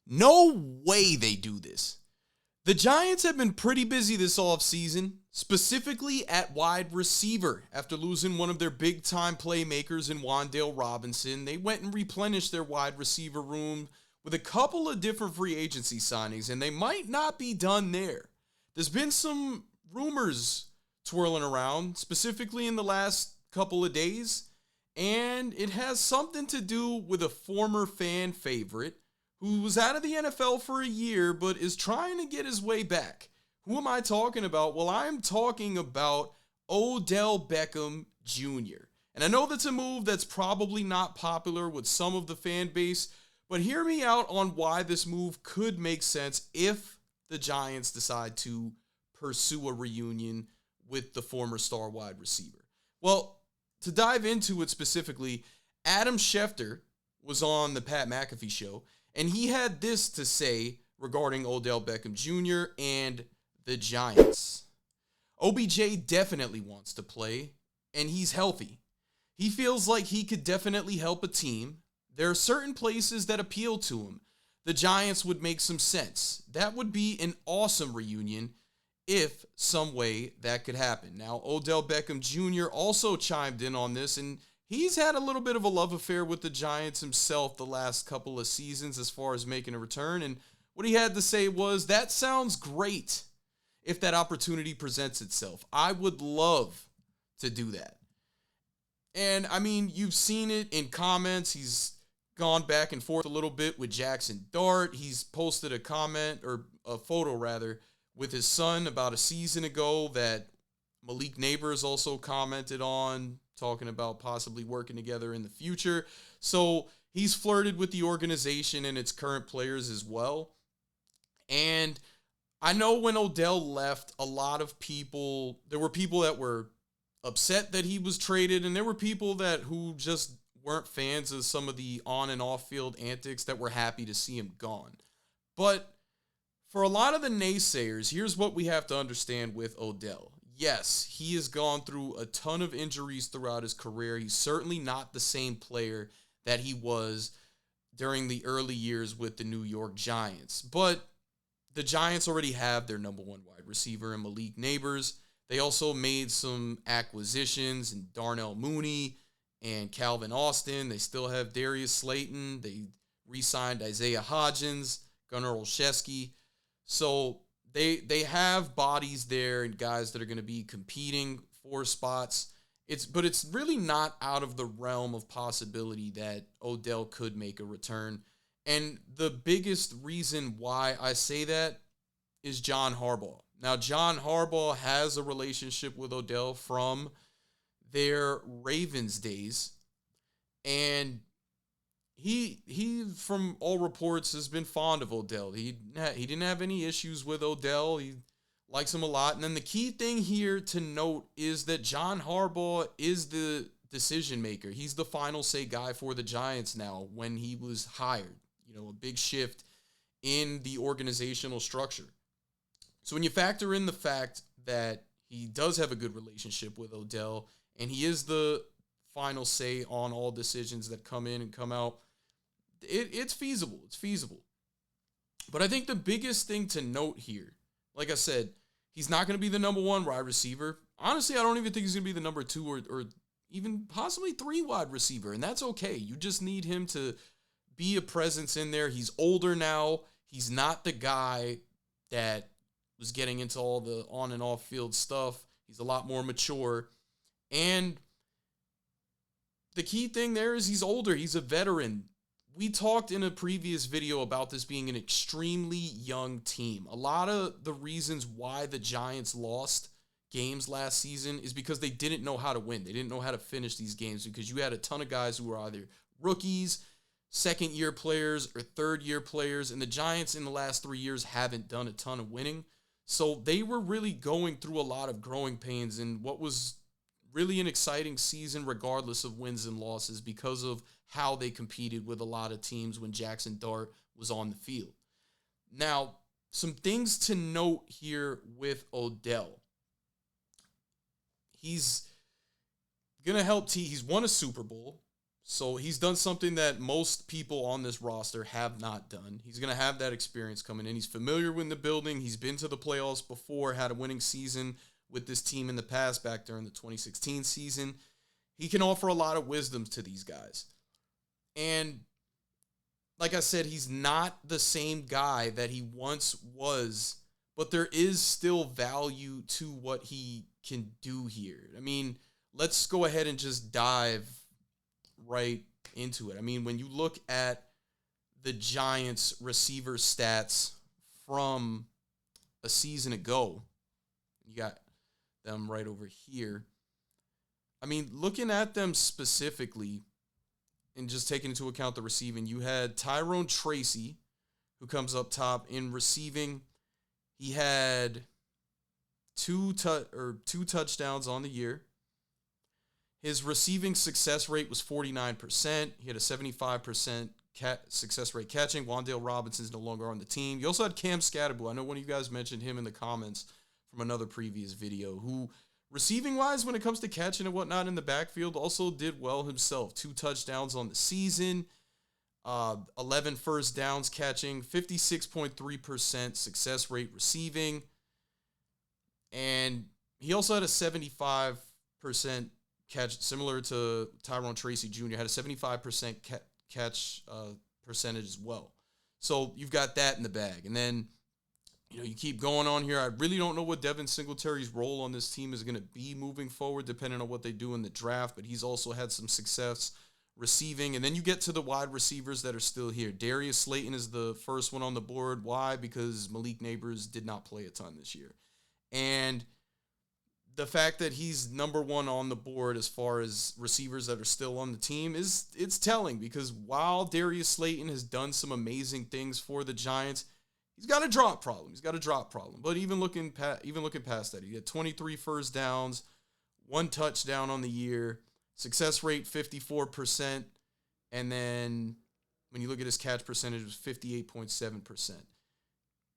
No way they do this. The Giants have been pretty busy this offseason, specifically at wide receiver. After losing one of their big-time playmakers in Wan'Dale Robinson, they went and replenished their wide receiver room with a couple of different free agency signings, and they might not be done there. There's been some rumors twirling around, specifically in the last couple of days, and it has something to do with a former fan favorite who was out of the NFL for a year but is trying to get his way back. Who am I talking about? Well, I'm talking about Odell Beckham Jr. And I know that's a move that's probably not popular with some of the fan base, but hear me out on why this move could make sense if the Giants decide to pursue a reunion with the former star wide receiver. Well, to dive into it specifically, Adam Schefter was on the Pat McAfee show, and he had this to say regarding Odell Beckham Jr. and the Giants. OBJ definitely wants to play, and he's healthy. He feels like he could definitely help a team. There are certain places that appeal to him. The Giants would make some sense. That would be an awesome reunion if some way that could happen. Now, Odell Beckham Jr. also chimed in on this, and he's had a little bit of a love affair with the Giants himself the last couple of seasons as far as making a return. And what he had to say was, that sounds great if that opportunity presents itself. I would love to do that. And, I mean, you've seen it in comments. He's gone back and forth a little bit with Jaxson Dart. He's posted a comment, or a photo rather, with his son about a season ago that Malik Nabers also commented on, talking about possibly working together in the future. So he's flirted with the organization and its current players as well. And I know when Odell left, a lot of people, there were people that were upset that he was traded, and there were people who just weren't fans of some of the on and off field antics that were happy to see him gone. But for a lot of the naysayers, here's what we have to understand with Odell. Yes, he has gone through a ton of injuries throughout his career. He's certainly not the same player that he was during the early years with the New York Giants. But the Giants already have their number one wide receiver in Malik Nabers. They also made some acquisitions in Darnell Mooney and Calvin Austin. They still have Darius Slayton. They re-signed Isaiah Hodgins, Gunnar Olszewski. So they have bodies there and guys that are going to be competing for spots. But it's really not out of the realm of possibility that Odell could make a return. And the biggest reason why I say that is John Harbaugh. Now, John Harbaugh has a relationship with Odell from their Ravens days. And he from all reports, has been fond of Odell. He didn't have any issues with Odell. He likes him a lot. And then the key thing here to note is that John Harbaugh is the decision maker. He's the final say guy for the Giants now when he was hired. You know, a big shift in the organizational structure. So when you factor in the fact that he does have a good relationship with Odell and he is the final say on all decisions that come in and come out, it's feasible. It's feasible. But I think the biggest thing to note here, like I said, he's not going to be the number one wide receiver. Honestly, I don't even think he's going to be the number two or even possibly 3 wide receiver, and that's okay. You just need him to be a presence in there. He's older now. He's not the guy that was getting into all the on and off field stuff. He's a lot more mature. And the key thing there is he's older. He's a veteran. We talked in a previous video about this being an extremely young team. A lot of the reasons why the Giants lost games last season is because they didn't know how to win. They didn't know how to finish these games because you had a ton of guys who were either rookies, second-year players, or third-year players, and the Giants in the last 3 years haven't done a ton of winning. So they were really going through a lot of growing pains in what was really an exciting season regardless of wins and losses because of how they competed with a lot of teams when Jaxson Dart was on the field. Now, some things to note here with Odell. He's going to help he's won a Super Bowl. So he's done something that most people on this roster have not done. He's going to have that experience coming in. He's familiar with the building. He's been to the playoffs before, had a winning season with this team in the past back during the 2016 season. He can offer a lot of wisdom to these guys. And like I said, he's not the same guy that he once was, but there is still value to what he can do here. I mean, let's go ahead and just dive right into it. I mean, when you look at the Giants receiver stats from a season ago, you got them right over here. I mean, looking at them specifically and just taking into account the receiving, you had Tyrone Tracy, who comes up top in receiving. He had two touchdowns on the year. His receiving success rate was 49%. He had a 75% success rate catching. Wan'Dale Robinson's no longer on the team. You also had Cam Skattebo. I know one of you guys mentioned him in the comments from another previous video, who receiving-wise, when it comes to catching and whatnot in the backfield, also did well himself. 2 touchdowns on the season, 11 first downs catching, 56.3% success rate receiving. And he also had a 75% catch, similar to Tyrone Tracy Jr., had a 75% catch percentage as well. So you've got that in the bag. And then, you keep going on here. I really don't know what Devin Singletary's role on this team is going to be moving forward, depending on what they do in the draft, but he's also had some success receiving. And then you get to the wide receivers that are still here. Darius Slayton is the first one on the board. Why? Because Malik Nabers did not play a ton this year. And the fact that he's number one on the board as far as receivers that are still on the team it's telling, because while Darius Slayton has done some amazing things for the Giants, he's got a drop problem. But even looking past that, he had 23 first downs, 1 touchdown on the year, success rate 54%, and then when you look at his catch percentage, it was 58.7%.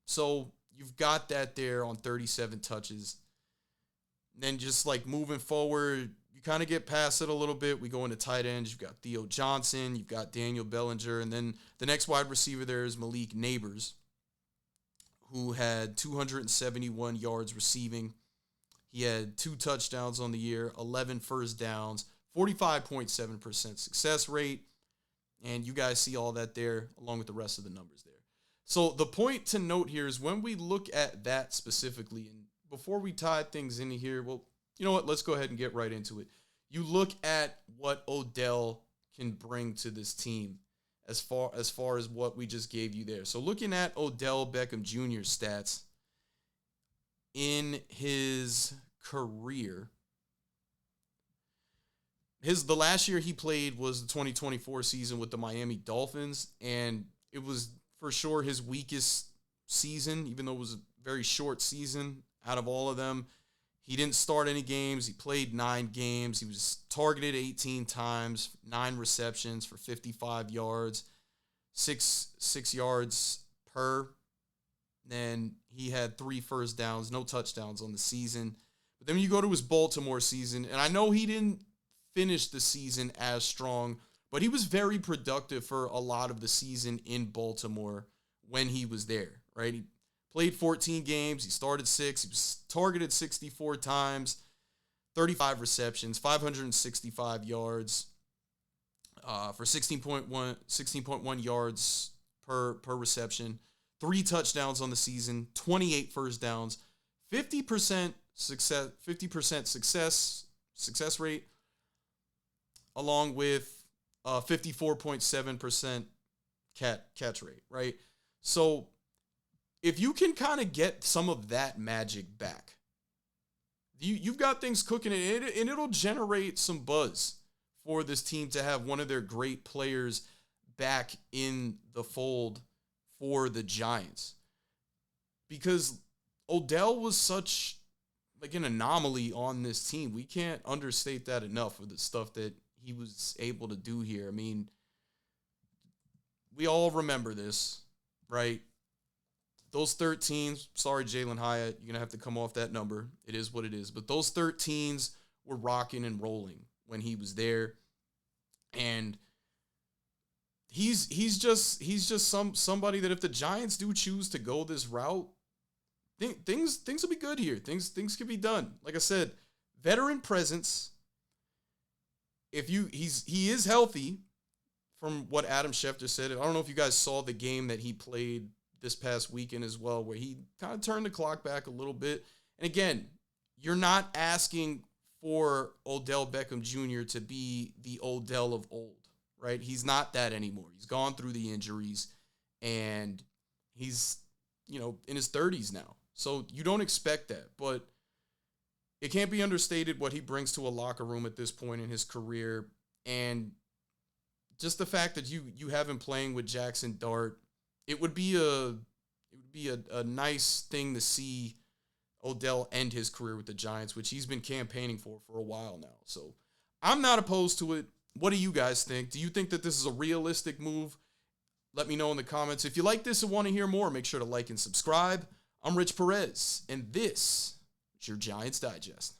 So you've got that there on 37 touches. Then just like moving forward, you kind of get past it a little bit. We go into tight ends. You've got Theo Johnson, you've got Daniel Bellinger, and then the next wide receiver there is Malik Nabers, who had 271 yards receiving. He had 2 touchdowns on the year, 11 first downs, 45.7% success rate. And you guys see all that there along with the rest of the numbers there. So the point to note here is when we look at that specifically, and before we tie things into here, well, you know what? Let's go ahead and get right into it. You look at what Odell can bring to this team as far as what we just gave you there. So looking at Odell Beckham Jr.'s stats in his career, the last year he played was the 2024 season with the Miami Dolphins, and it was for sure his weakest season, even though it was a very short season out of all of them. He didn't start any games. He played 9 games. He was targeted 18 times, 9 receptions for 55 yards, 6 yards per. Then he had 3 first downs, no touchdowns on the season. But then you go to his Baltimore season, and I know he didn't finish the season as strong, but he was very productive for a lot of the season in Baltimore when he was there, right? He played 14 games. He started 6. He was targeted 64 times, 35 receptions, 565 yards for 16.1 yards per reception, 3 touchdowns on the season, 28 first downs, 50% success rate, along with 54.7% catch rate, right? So if you can kind of get some of that magic back, you've got things cooking, and it'll generate some buzz for this team to have one of their great players back in the fold for the Giants. Because Odell was such like an anomaly on this team. We can't understate that enough for the stuff that he was able to do here. I mean, we all remember this, right? Those 13s, sorry, Jalen Hyatt, you're going to have to come off that number. It is what it is. But those 13s were rocking and rolling when he was there. And he's just somebody that if the Giants do choose to go this route, things will be good here. Things can be done. Like I said, veteran presence. He is healthy, from what Adam Schefter said. I don't know if you guys saw the game that he played this past weekend as well, where he kind of turned the clock back a little bit. And again, you're not asking for Odell Beckham Jr. to be the Odell of old, right? He's not that anymore. He's gone through the injuries, and he's, in his 30s now. So you don't expect that, but it can't be understated what he brings to a locker room at this point in his career. And just the fact that you have him playing with Jaxson Dart, it would be a nice thing to see Odell end his career with the Giants, which he's been campaigning for a while now. So I'm not opposed to it. What do you guys think? Do you think that this is a realistic move? Let me know in the comments. If you like this and want to hear more, make sure to like and subscribe. I'm Rich Perez, and this is your Giants Digest.